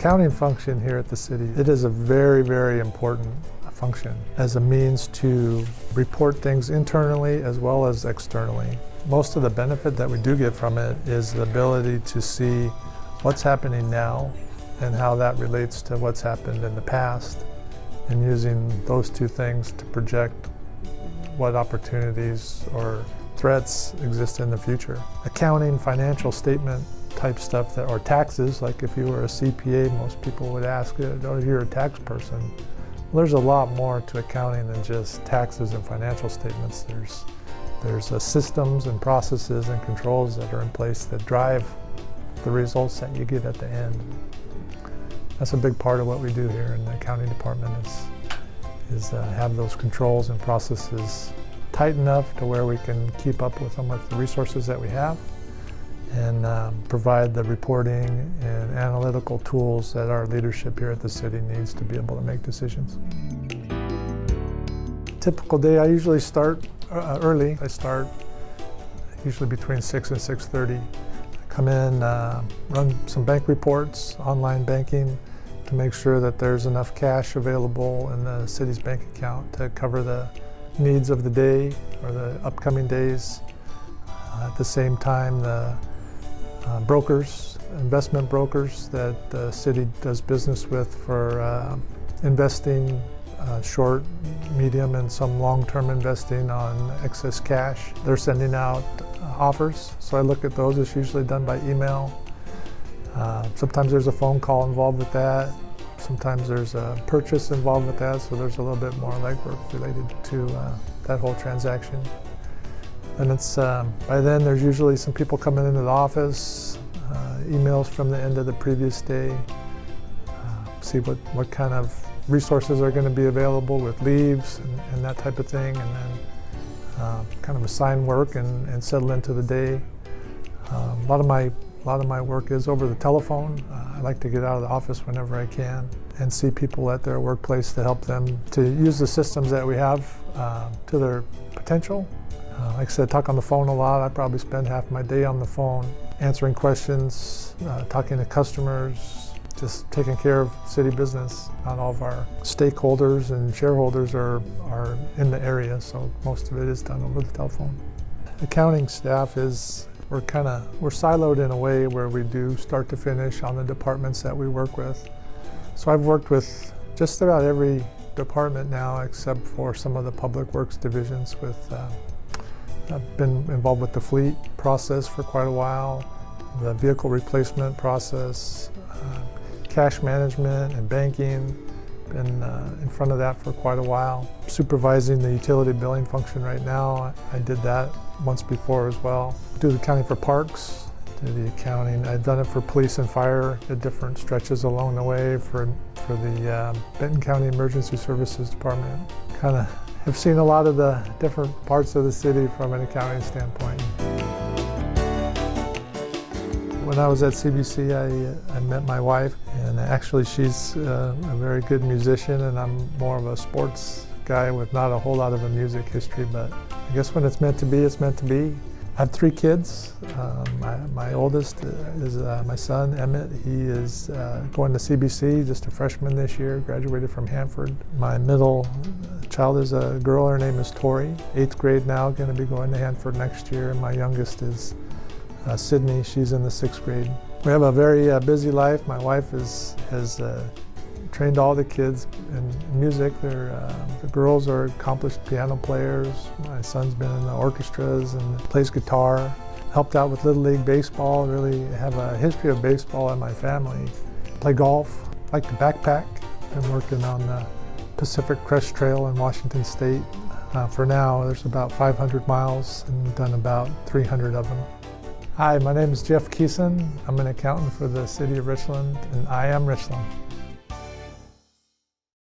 accounting function here at the city, it is a very, very important function as a means to report things internally as well as externally. Most of the benefit that we do get from it is the ability to see what's happening now and how that relates to what's happened in the past, and using those two things to project what opportunities or threats exist in the future. Accounting, financial statement type stuff, or taxes, like if you were a CPA, most people would ask, oh, you're a tax person. Well, there's a lot more to accounting than just taxes and financial statements. There's systems and processes and controls that are in place that drive the results that you get at the end. That's a big part of what we do here in the accounting department is have those controls and processes tight enough to where we can keep up with them with the resources that we have, and provide the reporting and analytical tools that our leadership here at the city needs to be able to make decisions. Typical day, I usually start early. I start usually between 6 and 6:30. Come in, run some bank reports, online banking, to make sure that there's enough cash available in the city's bank account to cover the needs of the day or the upcoming days. At the same time, the brokers, investment brokers that the city does business with for investing, short, medium, and some long-term investing on excess cash. They're sending out offers, so I look at those. It's usually done by email. Sometimes there's a phone call involved with that. Sometimes there's a purchase involved with that, so there's a little bit more legwork related to that whole transaction. And it's by then there's usually some people coming into the office, emails from the end of the previous day, see what kind of resources are going to be available with leaves and that type of thing, and then kind of assign work and settle into the day. A lot of my work is over the telephone. I like to get out of the office whenever I can and see people at their workplace to help them to use the systems that we have to their potential. Like I said, talk on the phone a lot. I probably spend half my day on the phone answering questions, talking to customers, just taking care of city business. Not all of our stakeholders and shareholders are in the area, so most of it is done over the telephone. Accounting staff we're siloed in a way where we do start to finish on the departments that we work with. So I've worked with just about every department now except for some of the public works divisions. I've been involved with the fleet process for quite a while, the vehicle replacement process, cash management and banking. Been in front of that for quite a while. Supervising the utility billing function right now. I did that once before as well. Do the accounting for parks, do the accounting. I've done it for police and fire at different stretches along the way for the Benton County Emergency Services Department. Kind of have seen a lot of the different parts of the city from an accounting standpoint. When I was at CBC, I met my wife, and actually she's a very good musician, and I'm more of a sports guy with not a whole lot of a music history, but I guess when it's meant to be, it's meant to be. I have 3 kids. My oldest is my son, Emmett. He is going to CBC, just a freshman this year, graduated from Hanford. My middle child is a girl, her name is Tori, 8th grade now, going to be going to Hanford next year, and my youngest is Sydney, she's in the 6th grade. We have a very busy life. My wife has trained all the kids in music. The girls are accomplished piano players. My son's been in the orchestras and plays guitar. Helped out with Little League Baseball, really have a history of baseball in my family. Play golf, like to backpack. Been working on the Pacific Crest Trail in Washington State. For now, there's about 500 miles and we've done about 300 of them. Hi, my name is Jeff Kison. I'm an accountant for the City of Richland, and I am Richland.